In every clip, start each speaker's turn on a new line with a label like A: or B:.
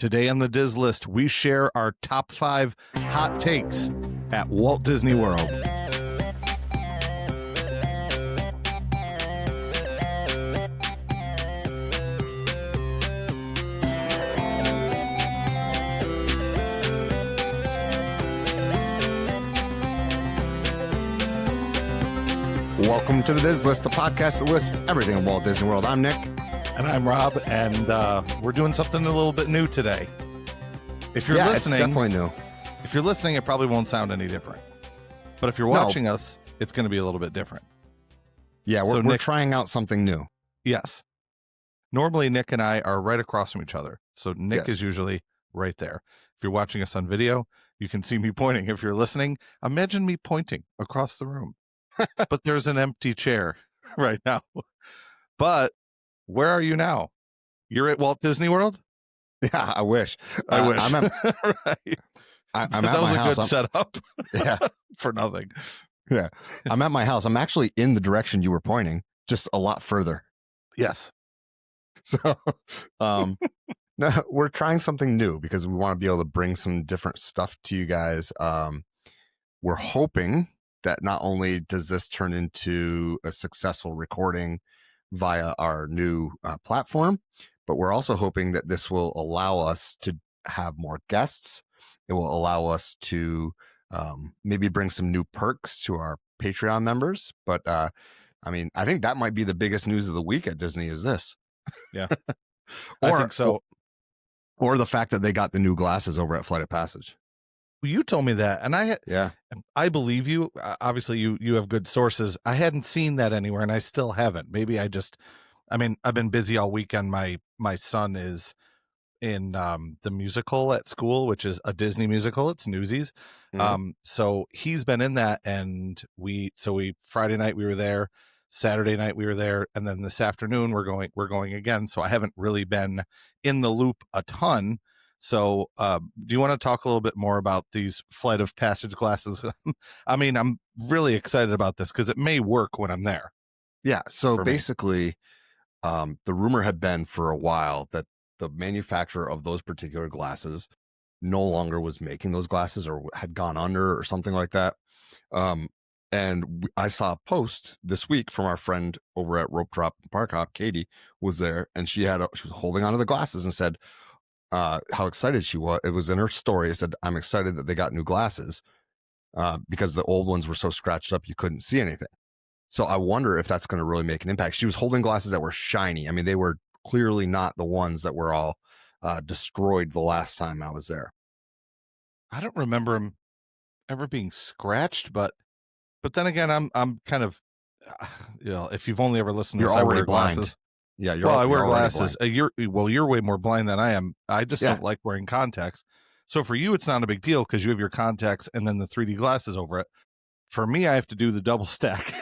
A: Today on the Diz List, we share our top 5 hot takes at Walt Disney World.
B: Welcome to the Diz List, the podcast that lists everything at Walt Disney World. I'm Nick.
A: And I'm Rob, and we're doing something a little bit new today. If you're listening,
B: it's definitely new.
A: If you're listening, it probably won't sound any different. But if you're watching us, it's going to be a little bit different.
B: Yeah, we're trying out something new.
A: Yes. Normally, Nick and I are right across from each other. So Nick is usually right there. If you're watching us on video, you can see me pointing. If you're listening, imagine me pointing across the room. But there's an empty chair right now. But where are you now? You're at Walt Disney World?
B: Yeah, I wish.
A: I wish.
B: I'm at,
A: right.
B: I'm
A: that
B: at
A: was
B: my
A: a
B: house.
A: good setup.
B: Yeah.
A: For nothing.
B: Yeah. I'm at my house. I'm actually in the direction you were pointing, just a lot further.
A: Yes.
B: So no, we're trying something new because we want to be able to bring some different stuff to you guys. We're hoping that not only does this turn into a successful recording via our new platform, but we're also hoping that this will allow us to have more guests. It will allow us to maybe bring some new perks to our Patreon members. But I mean, I think that might be the biggest news of the week at Disney is this.
A: Yeah, I think so.
B: Or the fact that they got the new glasses over at Flight of Passage.
A: You told me that, and I believe you. Obviously, you have good sources. I hadn't seen that anywhere, and I still haven't. Maybe I've been busy all weekend. My son is in the musical at school, which is a Disney musical. It's Newsies.
B: Mm-hmm.
A: So he's been in that, and we Friday night we were there, Saturday night we were there, and then this afternoon we're going again. So I haven't really been in the loop a ton. So do you want to talk a little bit more about these Flight of Passage glasses? I mean, I'm really excited about this because it may work when I'm there.
B: Yeah. So basically, the rumor had been for a while that the manufacturer of those particular glasses no longer was making those glasses or had gone under or something like that. And I saw a post this week from our friend over at Rope Drop Park Hop. Katie was there, and she was holding onto the glasses and said how excited she was. It was in her story. It said, "I'm excited that they got new glasses because the old ones were so scratched up you couldn't see anything." So I wonder if that's going to really make an impact. She was holding glasses that were shiny. I mean, they were clearly not the ones that were all destroyed the last time I was there.
A: I don't remember them ever being scratched, but then again, I'm kind of, if you've only ever listened to
B: You're
A: this,
B: already
A: I wear
B: blind.
A: glasses.
B: Yeah,
A: I wear glasses. You're way more blind than I am. I just don't like wearing contacts. So for you, it's not a big deal because you have your contacts and then the 3D glasses over it. For me, I have to do the double stack.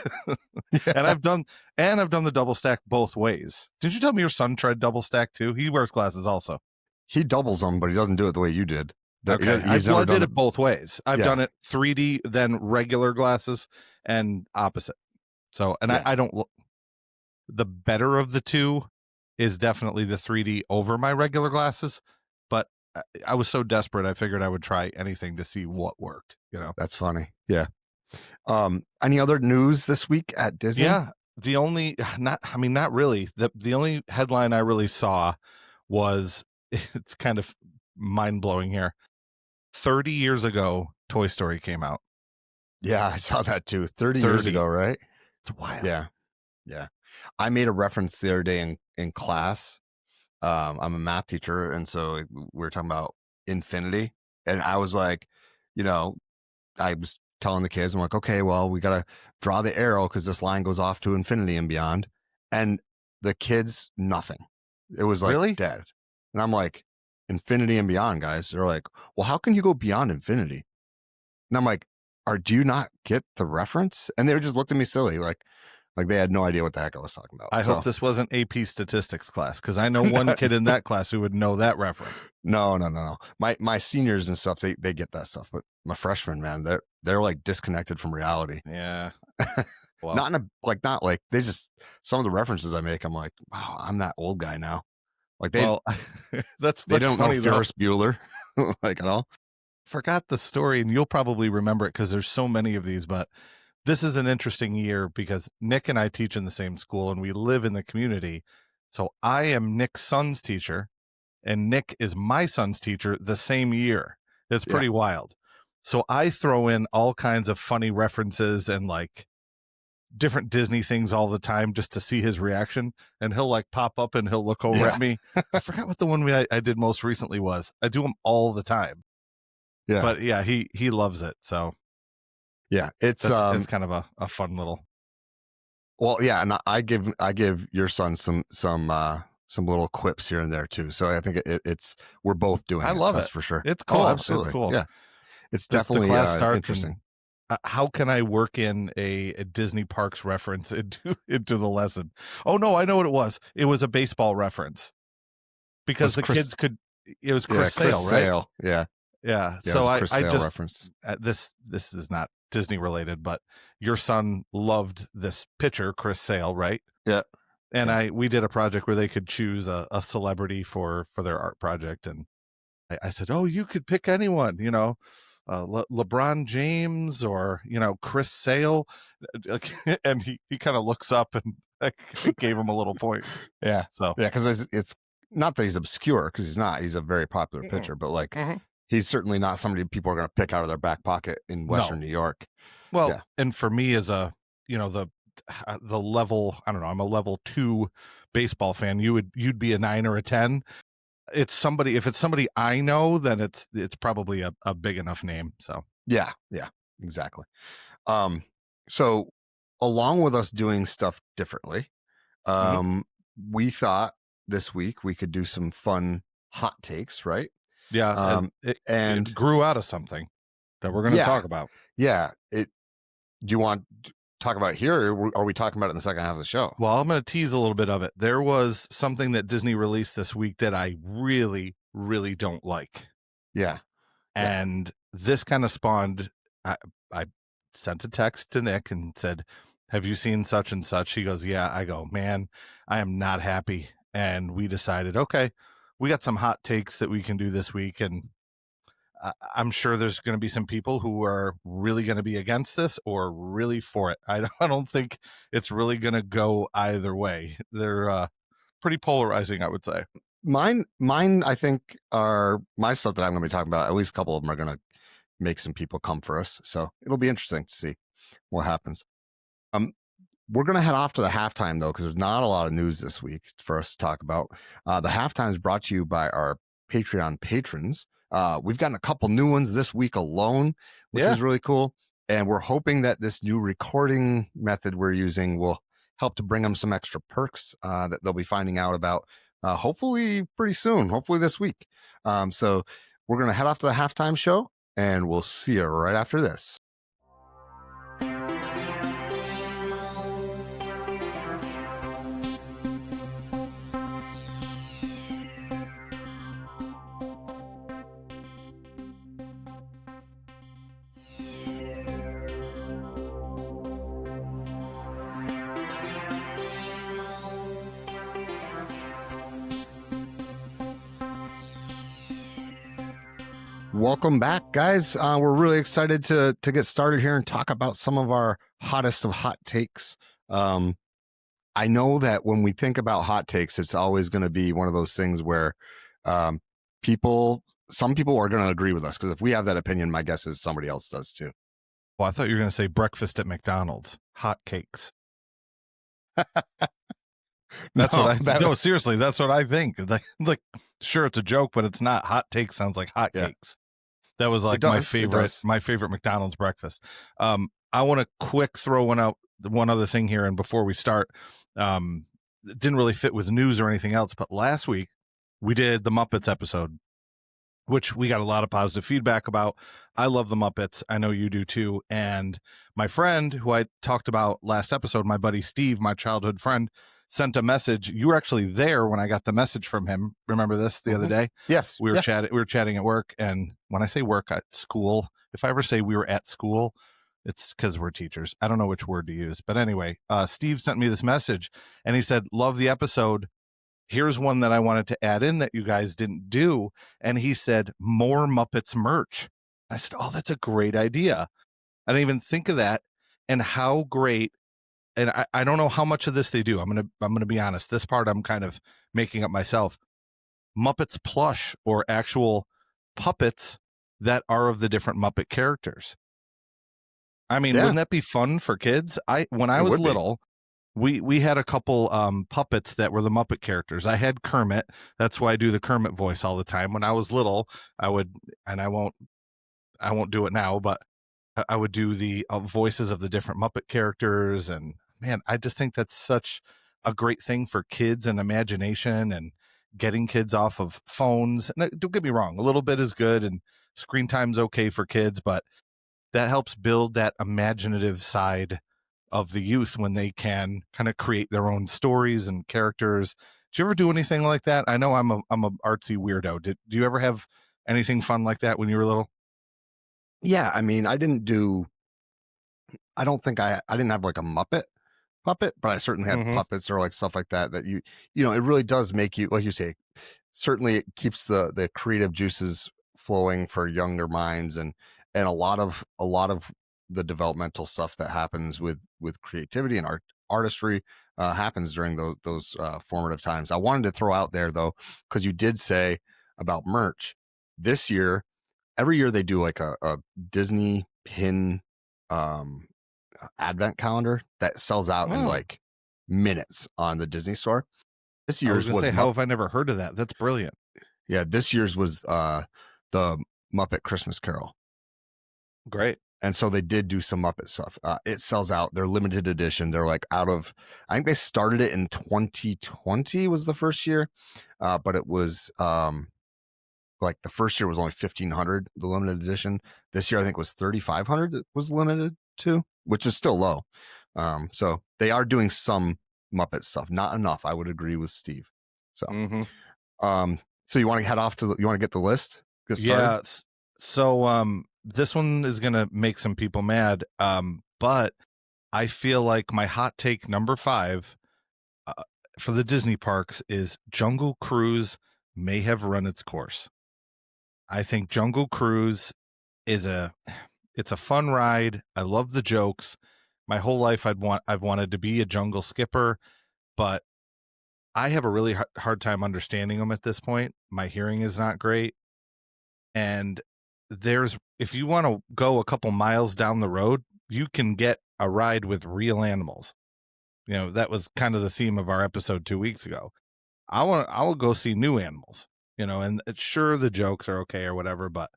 A: And I've done the double stack both ways. Did you tell me your son tried double stack too? He wears glasses also.
B: He doubles them, but he doesn't do it the way you did.
A: Okay. I did it both ways. I've done it 3D, then regular glasses, and opposite. So, and I don't look. The better of the two is definitely the 3D over my regular glasses. But I was so desperate, I figured I would try anything to see what worked.
B: That's funny. Yeah. Any other news this week at Disney?
A: Yeah. Not really. The only headline I really saw was, it's kind of mind blowing here. 30 years ago, Toy Story came out.
B: Yeah, I saw that too. 30 years ago, right?
A: It's wild.
B: Yeah. I made a reference the other day in class. I'm a math teacher, and so we were talking about infinity, and I was like, I was telling the kids, I'm like, okay, well, we got to draw the arrow because this line goes off to infinity and beyond. And the kids, nothing. It was like
A: really?
B: Dead. And I'm like, infinity and beyond, guys. They're like, well, how can you go beyond infinity? And I'm like, do you not get the reference? And they were just looked at me silly, like they had no idea what the heck I was talking about.
A: I hope this wasn't AP statistics class, because I know one kid in that class who would know that reference.
B: No. My seniors and stuff, they get that stuff, but my freshmen, man, they're like disconnected from reality.
A: Yeah.
B: Well, not like they just, some of the references I make, I'm like, wow, I'm that old guy now. Like
A: Well, that's
B: they don't know
A: funny though.
B: Ferris Bueller like at all.
A: Forgot the story, and you'll probably remember it because there's so many of these. But this is an interesting year because Nick and I teach in the same school, and we live in the community. So I am Nick's son's teacher, and Nick is my son's teacher the same year. It's
B: Yeah.
A: pretty wild. So I throw in all kinds of funny references and like different Disney things all the time just to see his reaction. And he'll like pop up and he'll look over
B: Yeah.
A: at me. I forgot what the one I did most recently was. I do them all the time.
B: Yeah.
A: But yeah, he loves it. So
B: yeah, it's
A: kind of a fun little.
B: Well, yeah, and I give your son some little quips here and there too. So I think it's we're both doing
A: I love
B: that's
A: it
B: for sure.
A: It's cool.
B: Absolutely.
A: It's cool.
B: Yeah, it's
A: The
B: definitely
A: class starts
B: interesting.
A: How can I work in a Disney parks reference into the lesson? Oh no, I know what it was. It was a baseball reference because the kids could. It was Chris Sale, right?
B: Sale. Yeah.
A: Yeah.
B: Yeah,
A: So
B: it was a
A: I
B: Chris Sale
A: just
B: reference.
A: this is not Disney related, but your son loved this pitcher, Chris Sale, right?
B: Yeah.
A: And we did a project where they could choose a celebrity for their art project, and I said, "Oh, you could pick anyone, LeBron James or Chris Sale," and he kind of looks up, and I gave him a little point.
B: Yeah.
A: So
B: yeah, because it's not that he's obscure, because he's not. He's a very popular pitcher, but like he's certainly not somebody people are going to pick out of their back pocket in Western New York.
A: Well,
B: yeah.
A: And for me as a the level, I don't know, I'm a level 2 baseball fan. You'd be a 9 or a 10. If it's somebody I know, then it's probably a big enough name. So
B: yeah, exactly. So along with us doing stuff differently, we thought this week we could do some fun hot takes, right?
A: Yeah, it grew out of something that we're going to talk about.
B: Yeah, do you want to talk about it here, or are we talking about it in the second half of the show?
A: Well, I'm going to tease a little bit of it. There was something that Disney released this week that I really, really don't like.
B: Yeah.
A: And this kind of spawned, I sent a text to Nick and said, "Have you seen such and such?" He goes, "Yeah." I go, "Man, I am not happy." And we decided, okay, we got some hot takes that we can do this week. And I'm sure there's going to be some people who are really going to be against this or really for it. I don't think it's really going to go either way. They're pretty polarizing, I would say.
B: Mine, I think, are my stuff that I'm going to be talking about. At least a couple of them are going to make some people come for us. So it'll be interesting to see what happens. We're going to head off to the halftime, though, because there's not a lot of news this week for us to talk about. The halftime is brought to you by our Patreon patrons. We've gotten a couple new ones this week alone, which is really cool. And we're hoping that this new recording method we're using will help to bring them some extra perks that they'll be finding out about hopefully pretty soon, hopefully this week. So we're going to head off to the halftime show, and we'll see you right after this. Welcome back, guys. We're really excited to get started here and talk about some of our hottest of hot takes. I know that when we think about hot takes, it's always going to be one of those things where some people are going to agree with us, because if we have that opinion, my guess is somebody else does too.
A: Well, I thought you were going to say breakfast at McDonald's, hot cakes. No, seriously, that's what I think. Like, sure, it's a joke, but it's not. Hot take sounds like hot cakes. That was like my favorite McDonald's breakfast. I want to quick throw one other thing here, and before we start, it didn't really fit with news or anything else, but last week we did the Muppets episode, which we got a lot of positive feedback about. I love the Muppets. I know you do too. And my friend who I talked about last episode, my buddy Steve, my childhood friend, sent a message. You were actually there when I got the message from him. Remember this the other day?
B: Yes.
A: We were chatting at work. And when I say work, at school, if I ever say we were at school, it's because we're teachers. I don't know which word to use. But anyway, Steve sent me this message and he said, "Love the episode. here's one that I wanted to add in that you guys didn't do. And he said, more Muppets merch. I said, oh, that's a great idea. I didn't even think of that. And how great. And I don't know how much of this they do. I'm gonna be honest. This part I'm kind of making up myself. Muppets plush or actual puppets that are of the different Muppet characters. I mean,
B: Yeah,
A: wouldn't that be fun for kids? When I
B: it
A: was
B: would be.
A: little, we had a couple puppets that were the Muppet characters. I had Kermit. That's why I do the Kermit voice all the time. When I was little, I would, and I won't do it now, but I would do the voices of the different Muppet characters. And man, I just think that's such a great thing for kids and imagination and getting kids off of phones. And don't get me wrong, a little bit is good and screen time's okay for kids, but that helps build that imaginative side of the youth when they can kind of create their own stories and characters. Do you ever do anything like that? I know I'm a artsy weirdo. Do you ever have anything fun like that when you were little?
B: Yeah, I mean, I don't think I didn't have like a Muppet puppet, but I certainly had
A: Mm-hmm.
B: puppets or like stuff like that it really does make you, like you say, certainly it keeps the creative juices flowing for younger minds, and a lot of the developmental stuff that happens with creativity and artistry happens during those formative times. I wanted to throw out there though, because you did say about merch this year. Every year they do like a Disney pin um advent calendar that sells out in
A: Oh,
B: like minutes on the Disney store. This
A: I was
B: year's
A: gonna
B: was
A: say, how have I never heard of that? That's brilliant.
B: this year's was the Muppet Christmas Carol.
A: Great.
B: And so they did do some Muppet stuff. It sells out. They're limited edition. They're like out of, I think they started it in 2020 was the first year. But it was like the first year was only 1,500, the limited edition. This year, I think was 3,500 that was limited to, which is still low. So they are doing some Muppet stuff, not enough. I would agree with Steve. So,
A: Mm-hmm.
B: um, so you want to head off to, you want to get the list, get started?
A: Yeah. So this one is gonna make some people mad. But I feel like my hot take number 5 uh, for the Disney parks is Jungle Cruise may have run its course. I think Jungle Cruise is it's a fun ride. I love the jokes. My whole life I've wanted to be a jungle skipper, but I have a really hard time understanding them at this point. My hearing is not great. And if you want to go a couple miles down the road, you can get a ride with real animals. That was kind of the theme of our episode 2 weeks ago. I will go see new animals, and it's sure the jokes are okay or whatever, but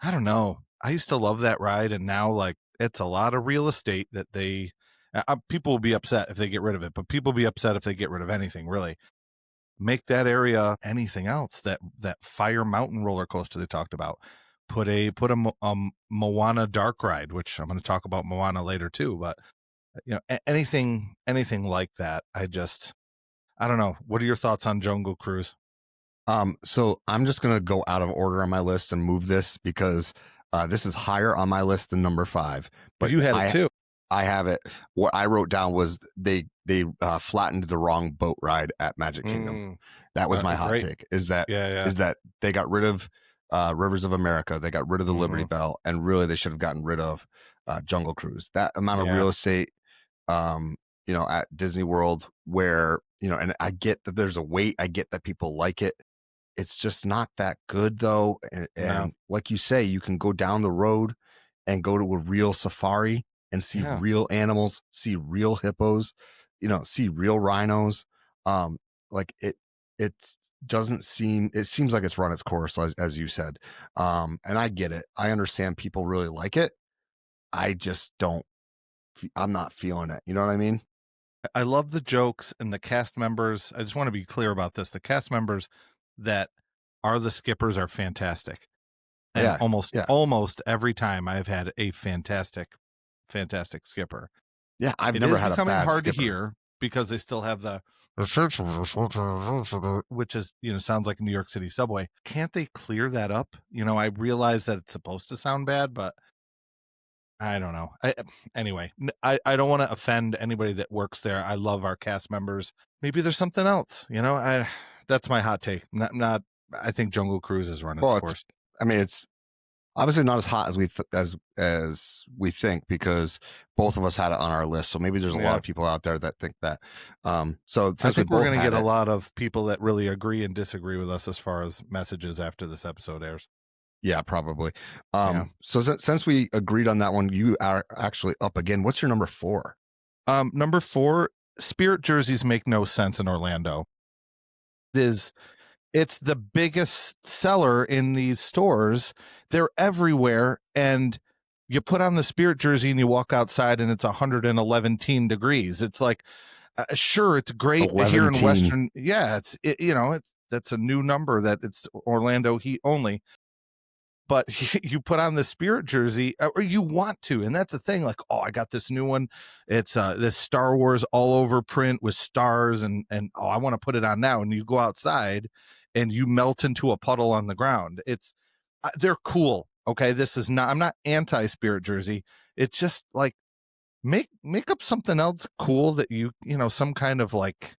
A: I don't know. I used to love that ride, and now like it's a lot of real estate that people will be upset if they get rid of it, but people will be upset if they get rid of anything, really. Make that area anything else. That Fire Mountain roller coaster they talked about. Put a Moana dark ride, which I'm going to talk about Moana later too, but anything like that. I don't know. What are your thoughts on Jungle Cruise?
B: So I'm just gonna go out of order on my list and move this because this is higher on my list than number 5.
A: Because
B: But
A: you had it too.
B: I have it. What I wrote down was they flattened the wrong boat ride at Magic Kingdom.
A: Mm,
B: That was my hot
A: great.
B: take. Is that
A: Yeah, yeah.
B: is that they got rid of Rivers of America, they got rid of the Liberty
A: Hmm.
B: Bell, and really they should have gotten rid of Jungle Cruise. That amount of
A: Yeah.
B: real estate, at Disney World, where and I get that there's a wait. I get that people like it. It's just not that good though. And,
A: No.
B: and like you say, you can go down the road and go to a real safari and see
A: Yeah.
B: real animals, see real hippos, see real rhinos. Like it doesn't seem, it seems like it's run its course as you said. And I get it. I understand people really like it. I just don't, I'm not feeling it. You know what I mean?
A: I love the jokes and the cast members. I just want to be clear about this. The cast members that are the skippers are fantastic. And
B: Yeah. Yeah.
A: almost every time I've had a fantastic skipper.
B: Yeah. I've
A: It
B: never
A: is
B: had a
A: becoming
B: bad
A: hard to
B: skipper.
A: hear because they still have which is, sounds like a New York City subway. Can't they clear that up? I realize that it's supposed to sound bad, but I don't know. Anyway, I don't want to offend anybody that works there. I love our cast members. maybe there's something else. That's my hot take. Not. I think Jungle Cruise has run its
B: Well,
A: course.
B: it's obviously not as hot as as we think, because both of us had it on our list. So maybe there's a lot of people out there that think that. So
A: I think we're going to get
B: a
A: lot of people that really agree and disagree with us as far as messages after this episode airs.
B: Yeah, probably. So since we agreed on that one, you are actually up again. What's your number 4?
A: Number 4, Spirit jerseys make no sense in Orlando. It's the biggest seller in these stores. They're everywhere, and you put on the Spirit jersey and you walk outside and it's 111 degrees. It's like, sure, it's great here in Western. Yeah, that's a new number that it's Orlando heat only. But you put on the Spirit jersey, or you want to, and that's the thing. Like, oh, I got this new one. It's this Star Wars all over print with stars, and oh, I want to put it on now. And you go outside, and you melt into a puddle on the ground. They're cool. Okay, this is not. I'm not anti Spirit jersey. It's just like make up something else cool that some kind of like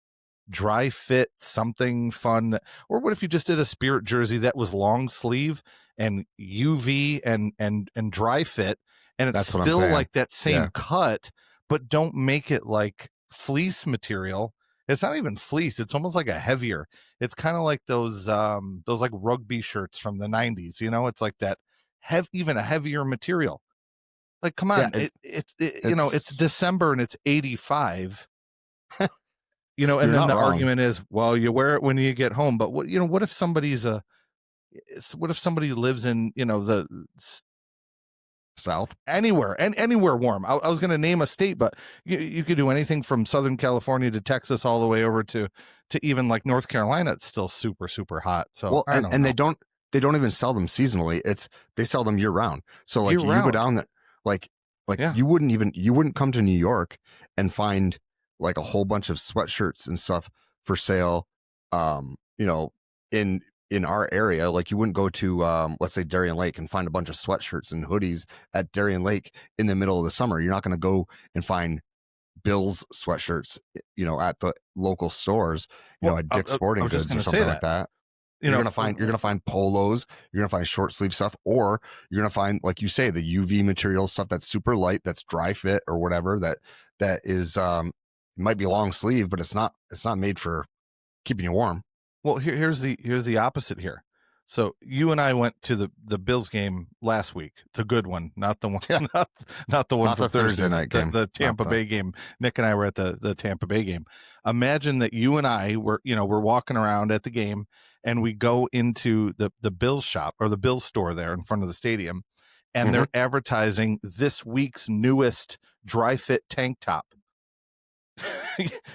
A: dry fit, something fun. Or what if you just did a Spirit jersey that was long sleeve and UV and dry fit, and it's still like that same cut, but don't make it like fleece material. It's not even fleece, it's almost like a heavier. It's kind of like those like rugby shirts from the 90s. It's like that even a heavier material. Like, come on, it's December and it's 85. And then the argument is, well, you wear it when you get home. But what if somebody lives in, the
B: South,
A: anywhere warm? I was going to name a state, but you could do anything from Southern California to Texas, all the way over to even like North Carolina. It's still super, super hot. So,
B: and they don't even sell them seasonally. They sell them year round. So like you go down there, like you wouldn't come to New York and find like a whole bunch of sweatshirts and stuff for sale, in our area. Like you wouldn't go to, let's say Darien Lake and find a bunch of sweatshirts and hoodies at Darien Lake in the middle of the summer. You're not going to go and find Bill's sweatshirts, at the local stores, at Dick's Sporting Goods or something like that. You're gonna find polos. You're gonna find short sleeve stuff, or you're gonna find, like you say, the UV material stuff that's super light, that's dry fit or whatever. That is, it might be long sleeve, but it's not made for keeping you warm.
A: Well, here's the opposite here. So you and I went to the Bills game last week. It's a good one, not the one, not the one for Thursday night game, the Tampa Bay game. Nick and I were at the Tampa Bay game. Imagine that you and I were walking around at the game, and we go into the Bills shop or the Bills store there in front of the stadium, and they're advertising this week's newest dry fit tank top.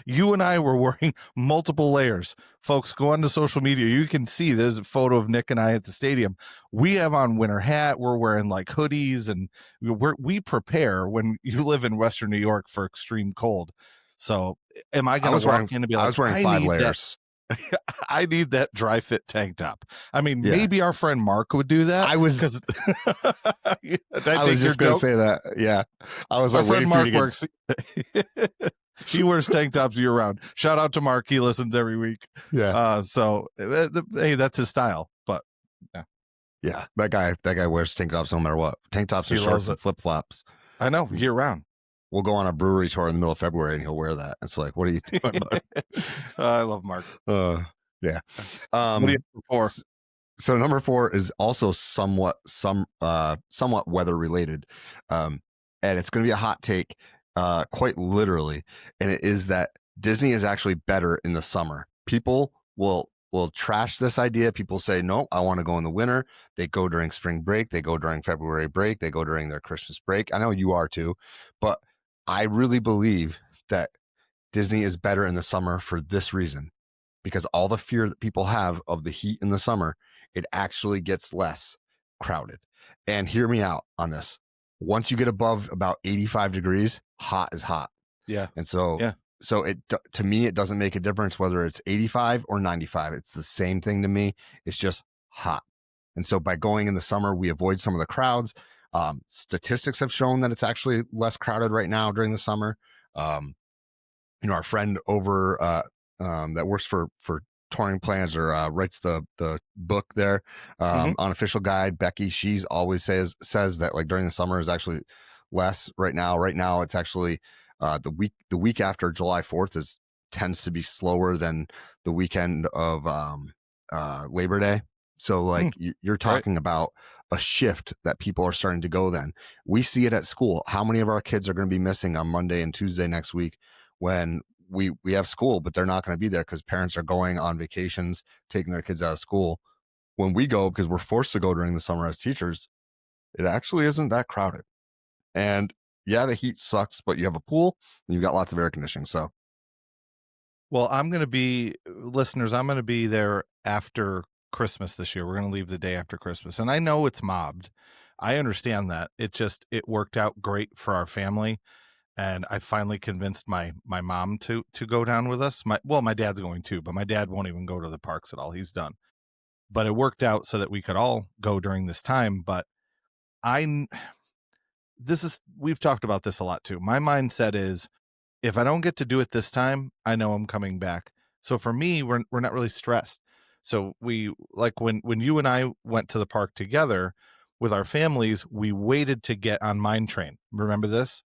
A: You and I were wearing multiple layers. Folks, go on to social media. You can see there's a photo of Nick and I at the stadium. We have on winter hat. We're wearing like hoodies, and we prepare when you live in Western New York for extreme cold. So am I going to walk in and be like,
B: I was wearing 5 layers.
A: I need that dry fit tank top. I mean, maybe our friend Mark would do that.
B: I was just going to say that. Yeah. I was like, waiting for you to
A: works. He wears tank tops year round. Shout out to Mark. He listens every week.
B: Yeah.
A: Hey, that's his style. But
B: yeah, that guy wears tank tops no matter what. Tank tops and shorts and flip flops.
A: I know, year round.
B: We'll go on a brewery tour in the middle of February and he'll wear that. It's like, what are you doing?
A: I love Mark.
B: Yeah.
A: What do you have for?
B: So number 4 is also somewhat weather related, and it's going to be a hot take. Quite literally, and it is that Disney is actually better in the summer. People will trash this idea. People say, no, I want to go in the winter. They go during spring break. They go during February break. They go during their Christmas break. I know you are too, but I really believe that Disney is better in the summer for this reason, because all the fear that people have of the heat in the summer, it actually gets less crowded. And hear me out on this. Once you get above about 85 degrees, hot is hot.
A: Yeah.
B: And so to me, it doesn't make a difference whether it's 85 or 95. It's the same thing to me. It's just hot. And so by going in the summer, we avoid some of the crowds. Statistics have shown that it's actually less crowded right now during the summer. Our friend over that works for touring plans or writes the book there,
A: Hmm.
B: unofficial guide. Becky, she's always says that like during the summer is actually less right now. Right now, it's actually the week after July 4th is tends to be slower than the weekend of Labor Day. So like you're
A: Right.
B: talking about a shift that people are starting to go. Then we see it at school. How many of our kids are going to be missing on Monday and Tuesday next week when we have school, but they're not going to be there because parents are going on vacations, taking their kids out of school. When we go, because we're forced to go during the summer as teachers, it actually isn't that crowded. And yeah, the heat sucks, but you have a pool and you've got lots of air conditioning. So
A: Well, I'm going to be, listeners, I'm going to be there after Christmas this year. We're going to leave the day after Christmas. And I know it's mobbed. I understand that. It worked out great for our family. And I finally convinced my mom to go down with us. My dad's going too, but my dad won't even go to the parks at all. He's done. But it worked out so that we could all go during this time. But I, we've talked about this a lot too. My mindset is, if I don't get to do it this time, I know I'm coming back. So for me, we're not really stressed. So we, like when you and I went to the park together with our families, we waited to get on Mine Train. Remember this?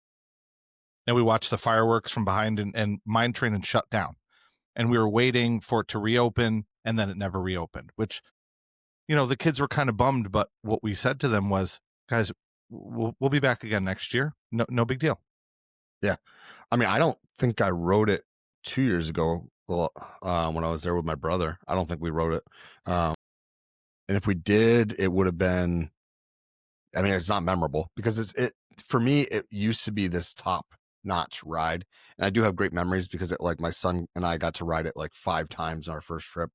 A: And we watched the fireworks from behind, and Mine Train had shut down. And we were waiting for it to reopen, and then it never reopened, which, the kids were kind of bummed. But what we said to them was, guys, we'll be back again next year. No big deal.
B: yeah, I mean, I don't think I wrote it 2 years ago when I was there with my brother. I don't think we wrote it. And if we did, it would have been, I mean, it's not memorable because it for me, it used to be this top notch ride. And I do have great memories because like my son and I got to ride it like 5 times on our first trip.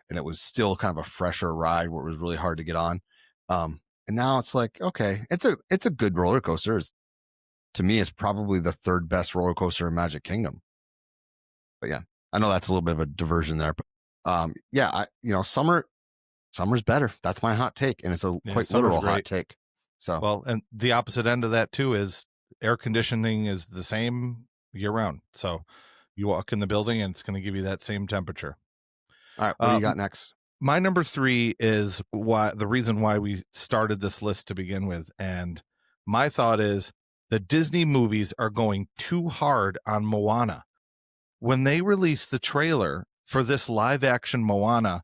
B: And it was still kind of a fresher ride where it was really hard to get on. And now it's like, okay, it's a good roller coaster. To me, it's probably the third best roller coaster in Magic Kingdom. But yeah, I know that's a little bit of a diversion there, but yeah, summer's better. That's my hot take, and it's a quite literal hot take. So
A: well, and the opposite end of that too is air conditioning is the same year round. So you walk in the building and it's going to give you that same temperature.
B: all right, what do you got next?
A: My number 3 is the reason why we started this list to begin with. And my thought is the Disney movies are going too hard on Moana. When they released the trailer for this live action Moana,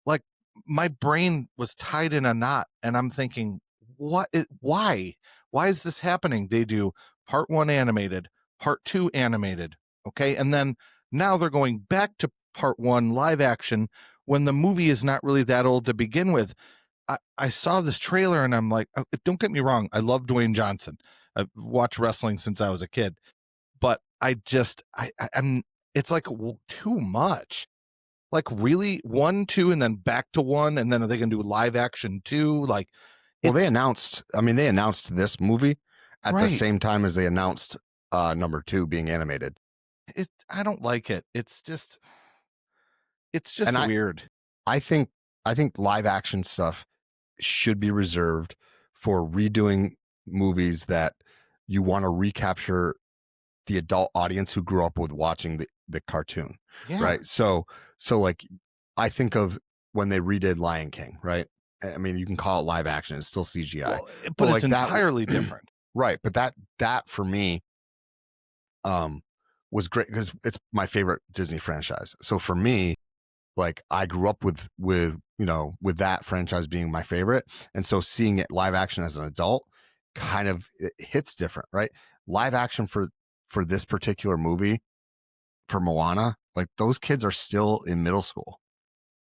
A: like my brain was tied in a knot, and I'm thinking, why is this happening? They do part 1 animated, part 2 animated, okay, and then now they're going back to part 1 live action when the movie is not really that old to begin with. I saw this trailer and I'm like, don't get me wrong, I love Dwayne Johnson. I've watched wrestling since I was a kid, but I'm it's like too much. Like, really? 1, 2, and then back to 1, and then are they gonna do live action 2? Like,
B: Well, they announced this movie at the
A: right.
B: same time as they announced number 2 being animated.
A: I don't like it. It's just
B: And
A: weird.
B: I think live action stuff should be reserved for redoing movies that you want to recapture the adult audience who grew up with watching the cartoon,
A: Yeah.
B: right? So like I think of when they redid Lion King, right? I mean, you can call it live action; it's still CGI,
A: Well, but it's
B: like
A: entirely different.
B: right? But that for me, was great because it's my favorite Disney franchise. So for me, like I grew up with that franchise being my favorite, and so seeing it live action as an adult kind of it hits different, right? Live action for this particular movie for Moana, like those kids are still in middle school.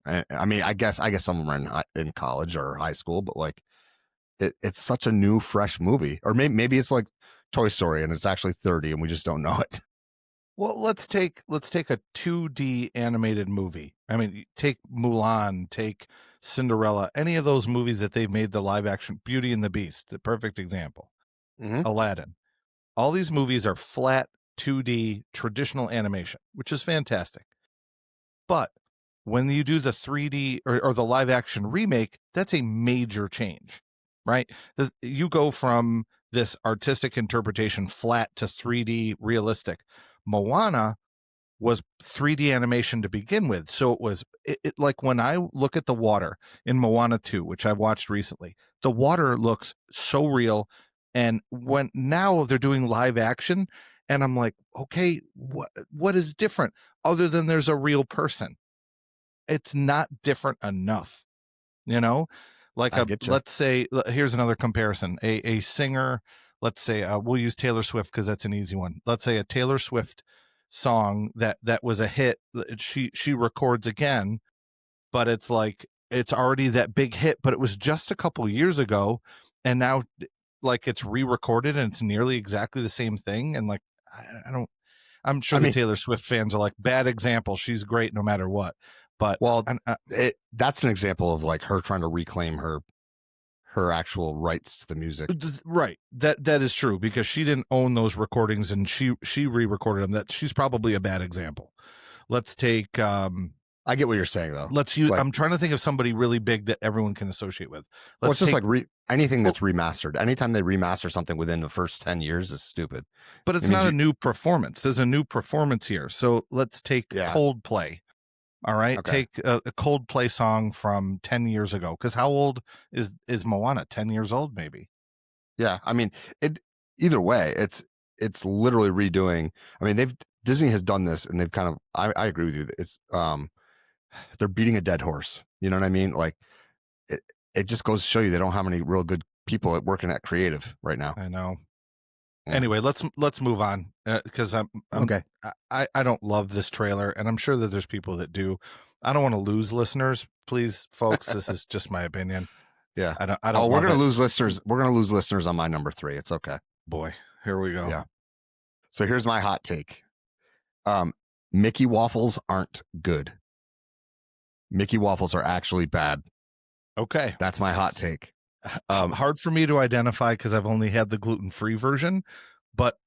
B: I mean, I guess some of them are in college or high school, but like it's such a new, fresh movie. Or maybe it's like Toy Story and it's actually 30 and we just don't know it.
A: Well, let's take a 2D animated movie. I mean, take Mulan, take Cinderella, any of those movies that they've made the live action. Beauty and the Beast, the perfect example.
B: Mm-hmm.
A: Aladdin. All these movies are flat 2D traditional animation, which is fantastic. But when you do the 3D or the live action remake, that's a major change, right? You go from this artistic interpretation flat to 3D realistic. Moana, was 3D animation to begin with. So it was like when I look at the water in Moana 2, which I watched recently, the water looks so real. And when now they're doing live action, and I'm like, okay, what is different other than there's a real person? It's not different enough, you know? Like
B: I get you.
A: let's say, here's another comparison. A singer, let's say, we'll use Taylor Swift because that's an easy one. Let's say a Taylor Swift song that was a hit, she records again, but it's like it's already that big hit, but it was just a couple years ago, and now like it's re-recorded and it's nearly exactly the same thing. And like I don't, I'm sure the Taylor Swift fans are like, bad example, she's great no matter what. But
B: well, that's an example of like her trying to reclaim her actual rights to the music.
A: Right. That is true, because she didn't own those recordings and she re-recorded them. That she's probably a bad example. Let's take
B: I get what you're saying though.
A: Let's use, like, I'm trying to think of somebody really big that everyone can associate with.
B: Well, it's just like anything that's remastered. Anytime they remaster something within the first 10 years is stupid.
A: But it's not a new performance. There's a new performance here. So let's take Coldplay. All right. Okay. Take a Coldplay song from 10 years ago. Because how old is Moana? 10 years old, maybe.
B: Yeah. I mean, either way, it's literally redoing. I mean, Disney has done this, and they've kind of, I agree with you. It's they're beating a dead horse. You know what I mean? Like it just goes to show you they don't have any real good people working at creative right now.
A: I know. Yeah. Anyway, let's move on, because I'm okay. I don't love this trailer, and I'm sure that there's people that do. I don't want to lose listeners, please, folks. This is just my opinion.
B: Yeah,
A: I don't.
B: Oh, we're gonna lose listeners. We're gonna lose listeners on my number 3. It's okay.
A: Boy, here we go.
B: Yeah. So here's my hot take. Mickey waffles aren't good. Mickey waffles are actually bad.
A: Okay,
B: that's my hot take.
A: Hard for me to identify because I've only had the gluten-free version, but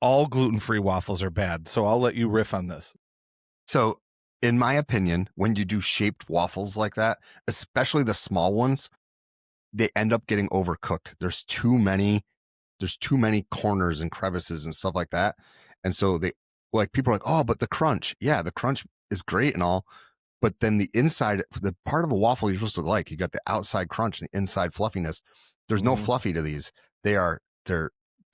A: all gluten-free waffles are bad. So I'll let you riff on this.
B: So in my opinion, when you do shaped waffles like that, especially the small ones, they end up getting overcooked. There's too many corners and crevices and stuff like that. And so people are like, oh, but the crunch. Yeah, the crunch is great and all. But then the inside, the part of a waffle you're supposed to like, you got the outside crunch and the inside fluffiness. There's no fluffy to these. They're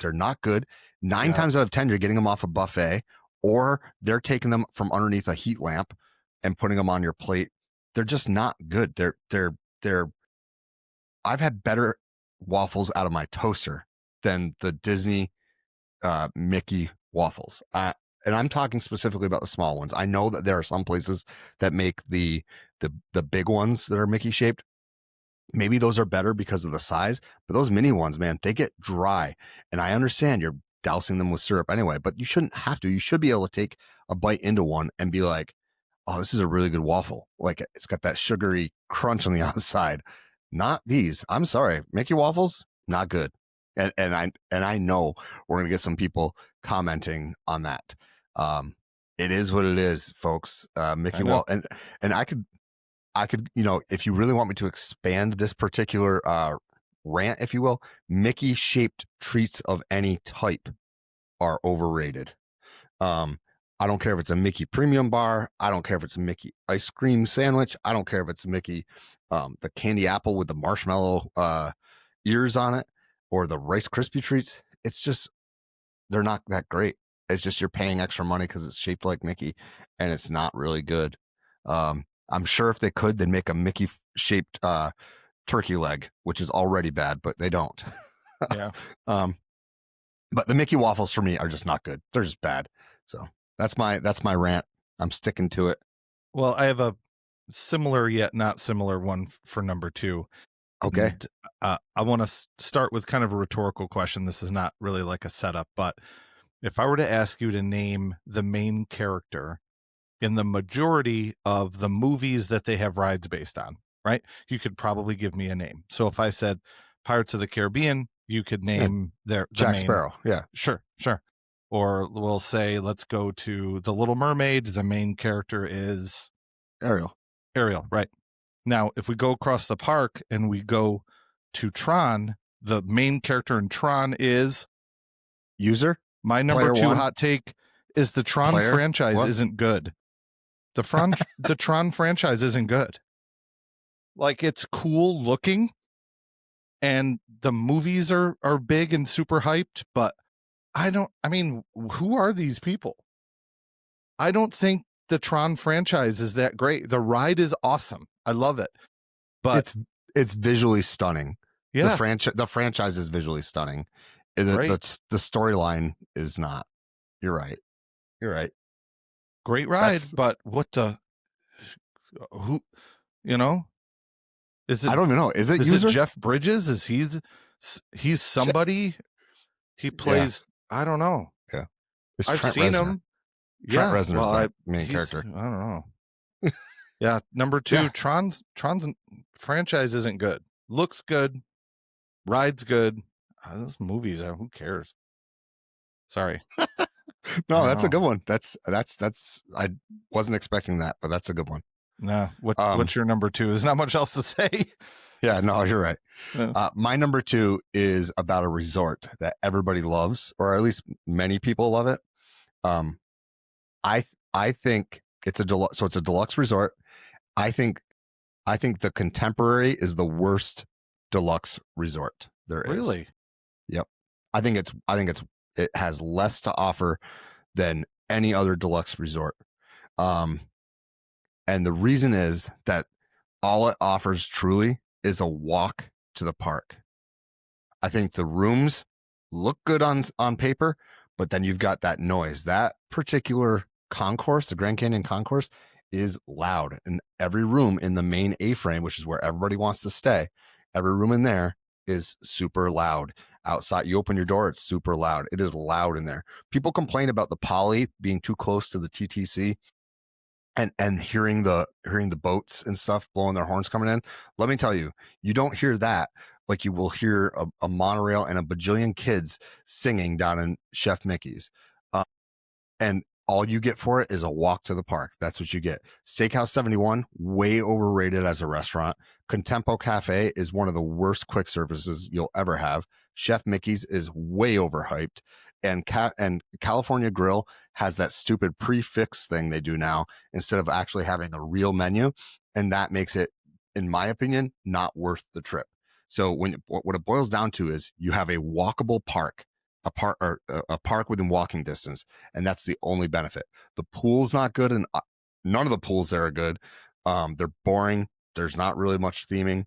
B: not good. 9 times out of 10, you're getting them off a buffet, or they're taking them from underneath a heat lamp and putting them on your plate. They're just not good. I've had better waffles out of my toaster than the Disney Mickey waffles. And I'm talking specifically about the small ones. I know that there are some places that make the big ones that are Mickey shaped. Maybe those are better because of the size, but those mini ones, man, they get dry. And I understand you're dousing them with syrup anyway, but you shouldn't have to. You should be able to take a bite into one and be like, oh, this is a really good waffle. Like, it's got that sugary crunch on the outside. Not these. I'm sorry. Mickey waffles, not good. And I know we're gonna get some people commenting on that. It is what it is, folks. Mickey waffle, and I could, if you really want me to expand this particular rant, if you will, Mickey shaped treats of any type are overrated. I don't care if it's a Mickey premium bar. I don't care if it's a Mickey ice cream sandwich. I don't care if it's a Mickey, the candy apple with the marshmallow ears on it, or the Rice Krispie treats. It's just, they're not that great. It's just you're paying extra money because it's shaped like Mickey, and it's not really good. I'm sure if they could, they'd make a Mickey shaped turkey leg, which is already bad, but they don't.
A: Yeah.
B: But the Mickey waffles for me are just not good. They're just bad. So that's my rant. I'm sticking to it.
A: Well, I have a similar yet not similar one for number 2.
B: Okay.
A: And, I want to start with kind of a rhetorical question. This is not really like a setup, but if I were to ask you to name the main character in the majority of the movies that they have rides based on, right? You could probably give me a name. So if I said Pirates of the Caribbean, you could name
B: Jack Sparrow. Yeah.
A: Sure. Or we'll say, let's go to The Little Mermaid. The main character is
B: Ariel,
A: right? Now, if we go across the park and we go to Tron, the main character in Tron is
B: User.
A: My number 2 hot take is the Tron
B: Player?
A: franchise
B: What?
A: isn't good. The Tron franchise isn't good. Like, it's cool looking, and the movies are big and super hyped, but I mean, who are these people? I don't think the Tron franchise is that great. The ride is awesome. I love it. But
B: it's visually stunning.
A: yeah,
B: The franchise is visually stunning.
A: great.
B: The storyline is not. You're right.
A: Great ride, but what the who, you know?
B: I don't even know. Is it
A: it Jeff Bridges? Is he's somebody? He plays, I don't know.
B: Yeah. It's
A: I've
B: Trent
A: seen
B: Reznor.
A: him.
B: Trent
A: Yeah,
B: Reznor's
A: well,
B: the main character.
A: I don't know. Yeah, number 2,
B: Yeah.
A: Tron's franchise isn't good. Looks good, ride's good. Those movies, who cares? Sorry.
B: No, that's a good one. That's I wasn't expecting that, but that's a good one.
A: No, what's your number 2? There's not much else to say.
B: Yeah, no, you're right.
A: Yeah.
B: My number 2 is about a resort that everybody loves, or at least many people love it. I think it's a deluxe, so it's a deluxe resort. I think the Contemporary is the worst deluxe resort there is.
A: Really?
B: Yep. I think it has less to offer than any other deluxe resort. And the reason is that all it offers truly is a walk to the park. I think the rooms look good on paper, but then you've got that noise. That particular concourse, the Grand Canyon concourse, is loud. And every room in the main A-frame, which is where everybody wants to stay, every room in there is super loud. Outside, you open your door, it's super loud. It is loud in there. People complain about the Poly being too close to the TTC and hearing the boats and stuff blowing their horns coming in. Let me tell you, you don't hear that like you will hear a monorail and a bajillion kids singing down in Chef Mickey's. And all you get for it is a walk to the park. That's what you get. Steakhouse 71, way overrated as a restaurant. Contempo Cafe is one of the worst quick services you'll ever have. Chef Mickey's is way overhyped. And California Grill has that stupid prefix thing they do now instead of actually having a real menu. And that makes it, in my opinion, not worth the trip. So what it boils down to is you have a walkable park, a park within walking distance, and that's the only benefit. The pool's not good, and none of the pools there are good. They're boring. There's not really much theming.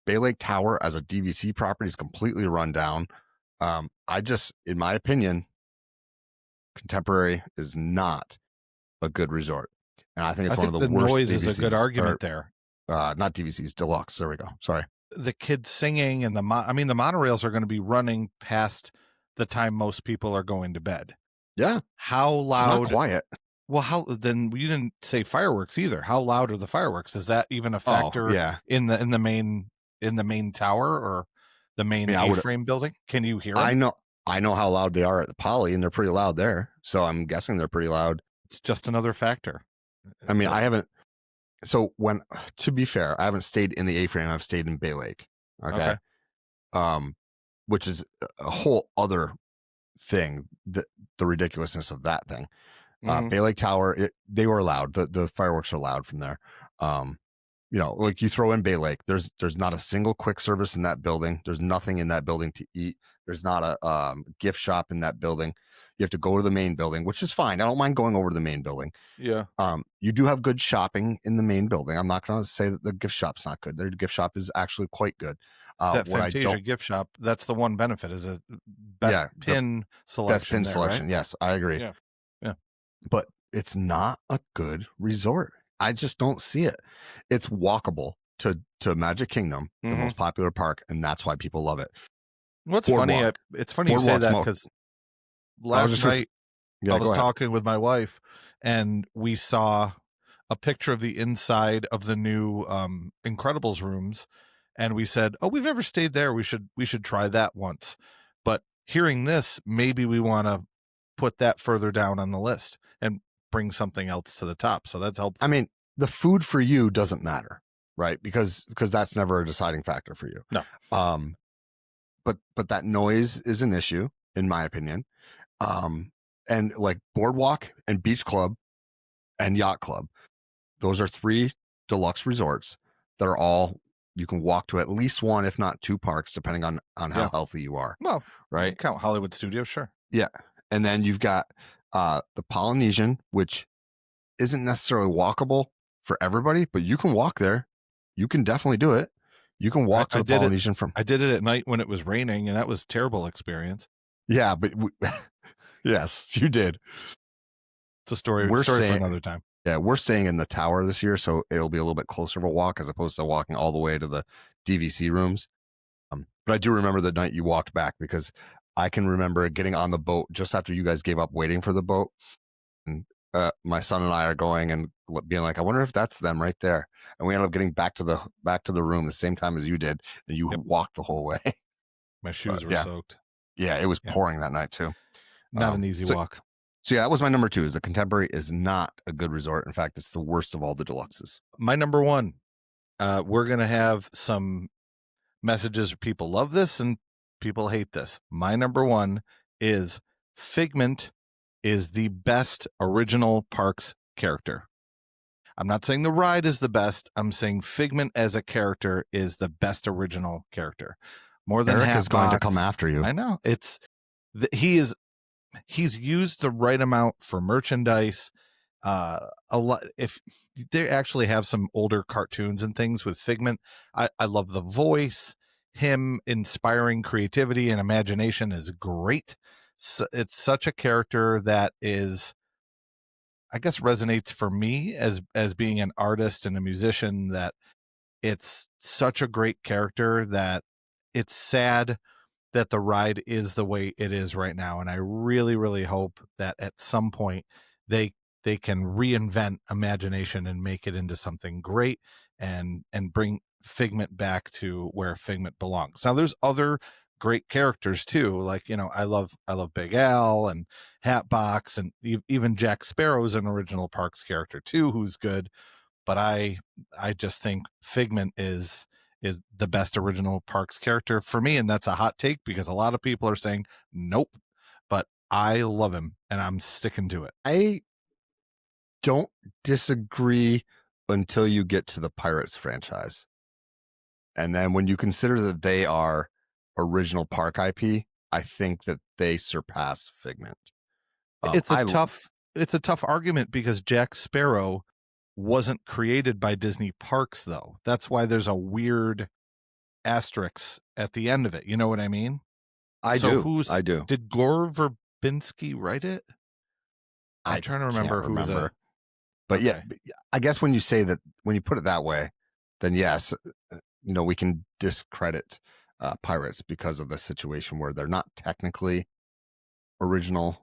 B: Bay Lake Tower as a DVC property is completely run down. In my opinion, Contemporary is not a good resort, and I think it's one of the worst.
A: Noise
B: DVCs,
A: is a good argument there.
B: Not DVCs, deluxe. There we go. Sorry.
A: The kids singing and the monorails are going to be running past the time most people are going to bed.
B: Yeah.
A: How loud?
B: It's not quiet.
A: Well, then you didn't say fireworks either. How loud are the fireworks? Is that even a factor? In the main tower or the main A-frame building? Can you hear them?
B: I know how loud they are at the Poly, and they're pretty loud there. So I'm guessing they're pretty loud.
A: It's just another factor.
B: I mean, I haven't. So to be fair, I haven't stayed in the A-frame. I've stayed in Bay Lake. Okay. Which is a whole other thing. The ridiculousness of that thing. Bay Lake Tower, they were loud. The fireworks are loud from there. Like you throw in Bay Lake, there's not a single quick service in that building. There's nothing in that building to eat. There's not a gift shop in that building. You have to go to the main building, which is fine. I don't mind going over to the main building.
A: Yeah.
B: You do have good shopping in the main building. I'm not going to say that the gift shop's not good. Their gift shop is actually quite good.
A: That Fantasia gift shop, that's the one benefit, is a best pin selection.
B: Best pin selection. Right? Yes, I agree.
A: Yeah.
B: But it's not a good resort. I just don't see it. It's walkable to Magic Kingdom, the most popular park, and that's why people love it.
A: What's funny? It's funny you say that because last night I was talking with my wife, and we saw a picture of the inside of the new Incredibles rooms, and we said, "Oh, we've never stayed there. We should try that once." But hearing this, maybe we want to put that further down on the list and bring something else to the top. So that's helpful.
B: I mean, the food for you doesn't matter, right? Because that's never a deciding factor for you.
A: No.
B: But that noise is an issue, in my opinion. and like Boardwalk and Beach Club and Yacht Club. Those are 3 deluxe resorts that are all, you can walk to at least one, if not 2 parks, depending on how
A: Yeah.
B: healthy you are.
A: Well,
B: Right.
A: count Hollywood Studios, sure.
B: Yeah. And then you've got the Polynesian, which isn't necessarily walkable for everybody, but you can walk there. You can definitely do it. You can walk to
A: I
B: the
A: did it.
B: Polynesian from.
A: I did it at night when it was raining, and that was a terrible experience.
B: Yeah, but yes, you did.
A: It's a story
B: We're
A: for
B: staying,
A: another time.
B: yeah, we're staying in the tower this year, so it'll be a little bit closer of a walk as opposed to walking all the way to the DVC rooms. But I do remember the night you walked back, because I can remember getting on the boat just after you guys gave up waiting for the boat. And my son and I are going and being like, I wonder if that's them right there. And we ended up getting back to the room the same time as you did, and you walked the whole way.
A: My shoes were soaked.
B: Yeah, it was pouring that night too.
A: Not an easy walk.
B: So yeah, that was my number 2. Is the Contemporary is not a good resort. In fact, it's the worst of all the deluxes.
A: My number 1. We're gonna have some messages. People love this and people hate this. My number 1 is Figment is the best original parks character. I'm not saying the ride is the best. I'm saying Figment as a character is the best original character. More than
B: Eric is going to come after you.
A: I know. He's used the right amount for merchandise. A lot. If they actually have some older cartoons and things with Figment, I love the voice. Him inspiring creativity and imagination is great. So it's such a character that is, I guess, resonates for me as being an artist and a musician, that it's such a great character that it's sad that the ride is the way it is right now. And I really, really hope that at some point they can reinvent imagination and make it into something great, and bring Figment back to where Figment belongs. Now there's other great characters too. Like, I love Big Al and Hatbox, and even Jack Sparrow's an original Parks character too, who's good. But I just think Figment is the best original Parks character for me, and that's a hot take because a lot of people are saying nope, but I love him and I'm sticking to it.
B: I don't disagree until you get to the Pirates franchise. And then when you consider that they are original park IP, I think that they surpass Figment.
A: It's a tough argument because Jack Sparrow wasn't created by Disney Parks, though. That's why there's a weird asterisk at the end of it. You know what I mean?
B: I do.
A: Did Gore Verbinski write it? I'm trying to remember.
B: But okay. Yeah, I guess when you say that, when you put it that way, then yes, we can discredit Pirates because of the situation where they're not technically original.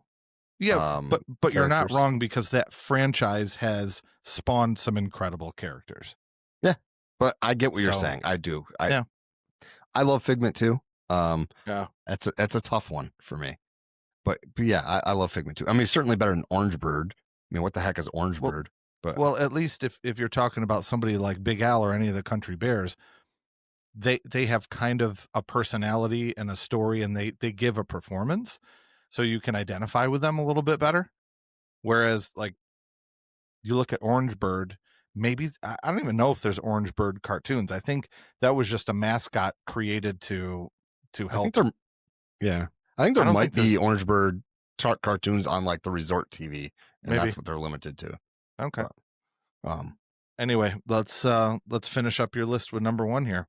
A: Yeah, but you're not wrong, because that franchise has spawned some incredible characters.
B: Yeah, but I get what you're saying. I do. I love Figment too.
A: Yeah,
B: that's a tough one for me. But yeah, I love Figment too. I mean, certainly better than Orange Bird. I mean, what the heck is Orange Bird? But
A: at least if you're talking about somebody like Big Al or any of the Country Bears, they have kind of a personality and a story, and they give a performance, so you can identify with them a little bit better. Whereas, like, you look at Orange Bird, maybe I don't even know if there's Orange Bird cartoons. I think that was just a mascot created to help.
B: I think there might be Orange Bird cartoons on like the resort TV, and that's what they're limited to.
A: Okay. Anyway, let's finish up your list with number 1 here.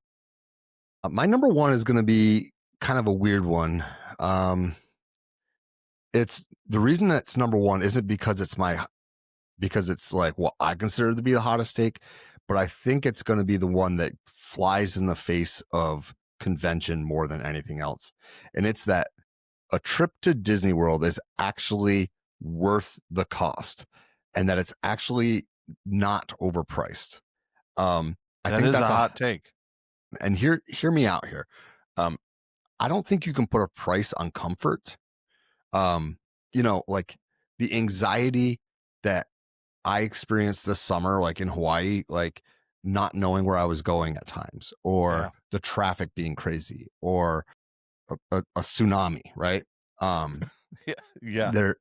B: My number 1 is going to be kind of a weird one. It's the reason that's number 1 isn't because it's like what I consider to be the hottest take, but I think it's going to be the one that flies in the face of convention more than anything else. And it's that a trip to Disney World is actually worth the cost, and that it's actually not overpriced. I think that's
A: a hot take.
B: And hear me out here. I don't think you can put a price on comfort. Like the anxiety that I experienced this summer, like in Hawaii, like not knowing where I was going at times, or the traffic being crazy, or a tsunami, right?
A: Yeah.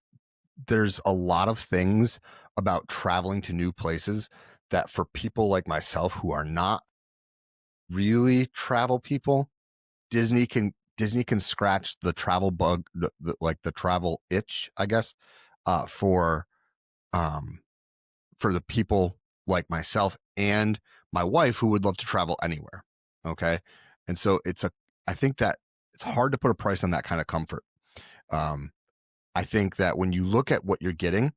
B: there's a lot of things about traveling to new places that for people like myself who are not really travel people, Disney can scratch the travel bug, like the travel itch, I guess, for um for the people like myself and my wife who would love to travel anywhere. Okay. And so I think that it's hard to put a price on that kind of comfort. Um, I think that when you look at what you're getting,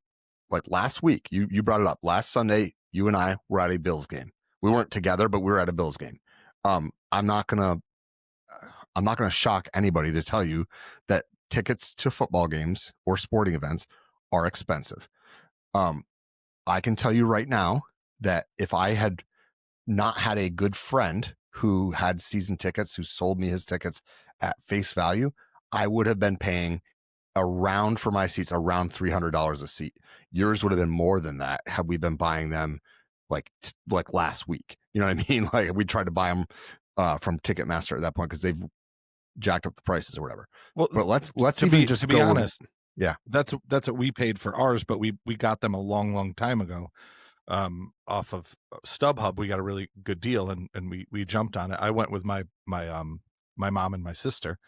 B: like last week, you brought it up. Last Sunday, you and I were at a Bills game. We weren't together, but we were at a Bills game. I'm not gonna shock anybody to tell you that tickets to football games or sporting events are expensive. I can tell you right now that if I had not had a good friend who had season tickets, who sold me his tickets at face value, I would have been paying around for my seats around $300 a seat. Yours would have been more than that had we been buying them like last week. You know what I mean? Like we tried to buy them from Ticketmaster at that point because they've jacked up the prices or whatever.
A: Well,
B: but let's
A: to be honest,
B: yeah,
A: that's what we paid for ours, but we got them a long time ago. Off of StubHub, we got a really good deal, and we jumped on it. I went with my mom and my sister,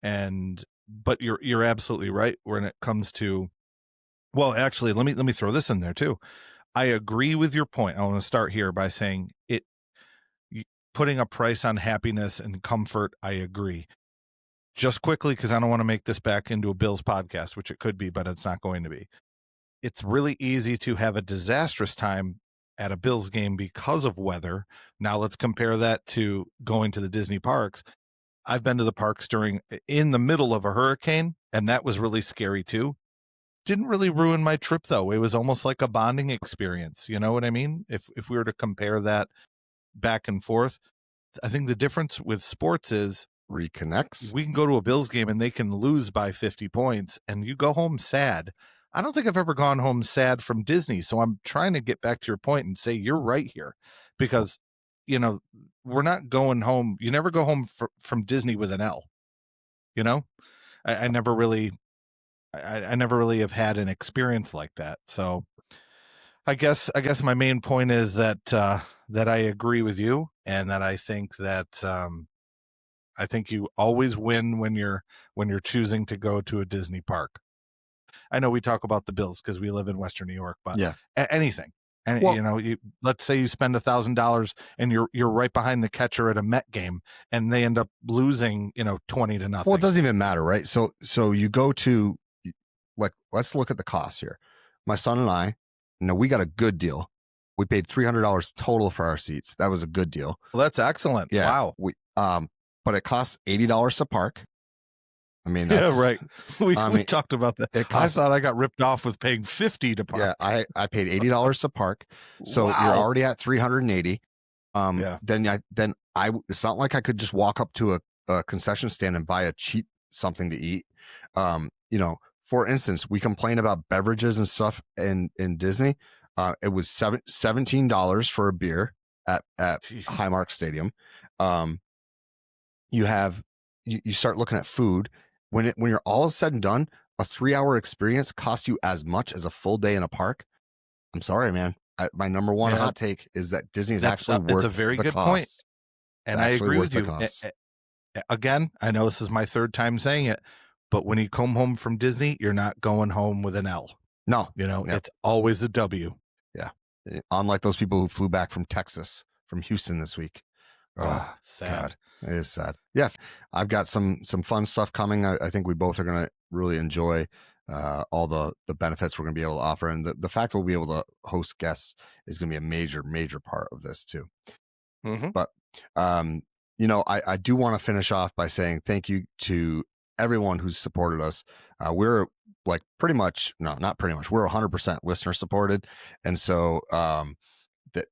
A: but you're absolutely right when it comes to. Well, actually, let me throw this in there too. I agree with your point. I want to start here by saying putting a price on happiness and comfort. I agree. Just quickly, because I don't want to make this back into a Bills podcast, which it could be, but it's not going to be. It's really easy to have a disastrous time at a Bills game because of weather. Now let's compare that to going to the Disney parks. I've been to the parks in the middle of a hurricane, and that was really scary too. Didn't really ruin my trip though. It was almost like a bonding experience. You know what I mean? If we were to compare that back and forth, I think the difference with sports is
B: reconnects.
A: We can go to a Bills game and they can lose by 50 points and you go home sad. I don't think I've ever gone home sad from Disney. So I'm trying to get back to your point and say you're right here because, we're not going home. You never go home from Disney with an L. I never really, I never really have had an experience like that. So I guess my main point is that I agree with you and that I think that I think you always win when you're choosing to go to a Disney park. I know we talk about the Bills because we live in Western New York, but
B: yeah,
A: anything. And let's say you spend $1,000 and you're right behind the catcher at a Met game, and they end up losing 20-0.
B: Well, it doesn't even matter, right? So you go to let's look at the cost here. My son and I, we got a good deal. We paid $300 total for our seats. That was a good deal.
A: Well, that's excellent.
B: Yeah,
A: wow.
B: But it costs $80 to park. I mean,
A: yeah, right. We talked about that. I thought I got ripped off with paying $50 to park.
B: Yeah, I paid $80 to park, so wow. You're already at $380.
A: Yeah.
B: Then it's not like I could just walk up to a concession stand and buy a cheap something to eat. For instance, we complain about beverages and stuff in Disney. It was $17 for a beer at Highmark Stadium. You start looking at food. When you're all said and done, a 3-hour experience costs you as much as a full day in a park. I'm sorry, man. My number one hot take is that Disney is actually worth the cost.
A: It's a very good point. And I agree with you. Again, I know this is my third time saying it, but when you come home from Disney, you're not going home with an L.
B: No.
A: It's always a W.
B: Yeah. Unlike those people who flew back from Houston this week.
A: Oh, sad. God.
B: It is sad. Yeah, I've got some fun stuff coming. I think we both are going to really enjoy all the benefits we're going to be able to offer. And the fact that we'll be able to host guests is going to be a major, major part of this too.
A: Mm-hmm.
B: But, I do want to finish off by saying thank you to everyone who's supported us. We're like we're 100% listener supported. And so the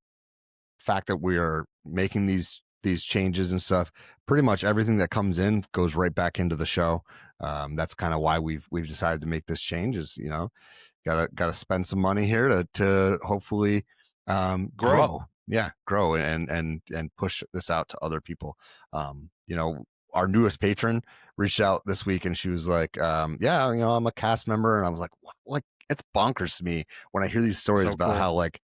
B: fact that we are making these changes and stuff, pretty much everything that comes in goes right back into the show. That's kind of why we've decided to make this change is, gotta spend some money here to hopefully grow. Yeah, grow and push this out to other people. our newest patron reached out this week and she was like, yeah, I'm a cast member. And I was like, what? Like, it's bonkers to me when I hear these stories
A: So
B: about
A: cool.
B: how like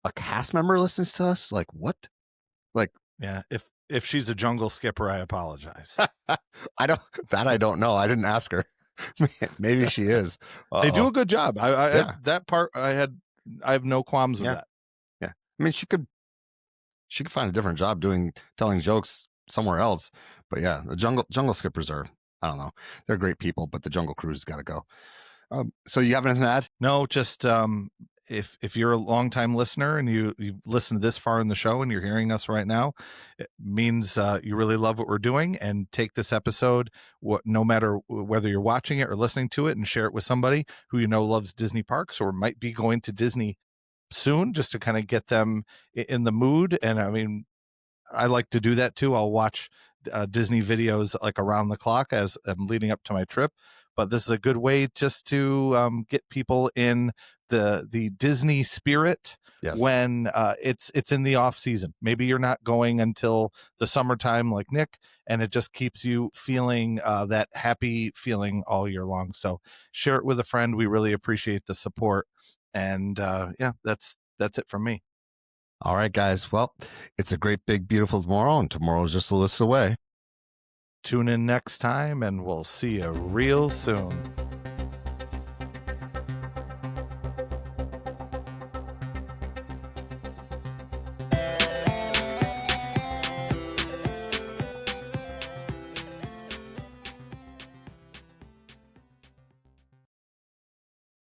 B: a cast member listens to us. Like, what? Like,
A: yeah, if she's a jungle skipper, I apologize.
B: I don't know. I didn't ask her. Maybe she is.
A: They do a good job.
B: Yeah.
A: That part I have no qualms with
B: Yeah.
A: that.
B: Yeah. I mean, she could find a different job telling jokes somewhere else. But yeah, the jungle skippers are, I don't know, they're great people, but the jungle cruise has got to go. So you have anything to add?
A: No, just if you're a longtime listener and you've listened this far in the show and you're hearing us right now, it means you really love what we're doing, and take this episode, no matter whether you're watching it or listening to it, and share it with somebody who you know loves Disney parks or might be going to Disney soon, just to kind of get them in the mood. And I mean, I like to do that too. I'll watch Disney videos like around the clock as I'm leading up to my trip. But this is a good way just to get people in the Disney spirit.
B: Yes.
A: When it's in the off season. Maybe you're not going until the summertime like Nick, and it just keeps you feeling that happy feeling all year long. So share it with a friend. We really appreciate the support. And yeah, that's it from me.
B: All right, guys. Well, it's a great, big, beautiful tomorrow, and tomorrow's just a list away.
A: Tune in next time, and we'll see you real soon.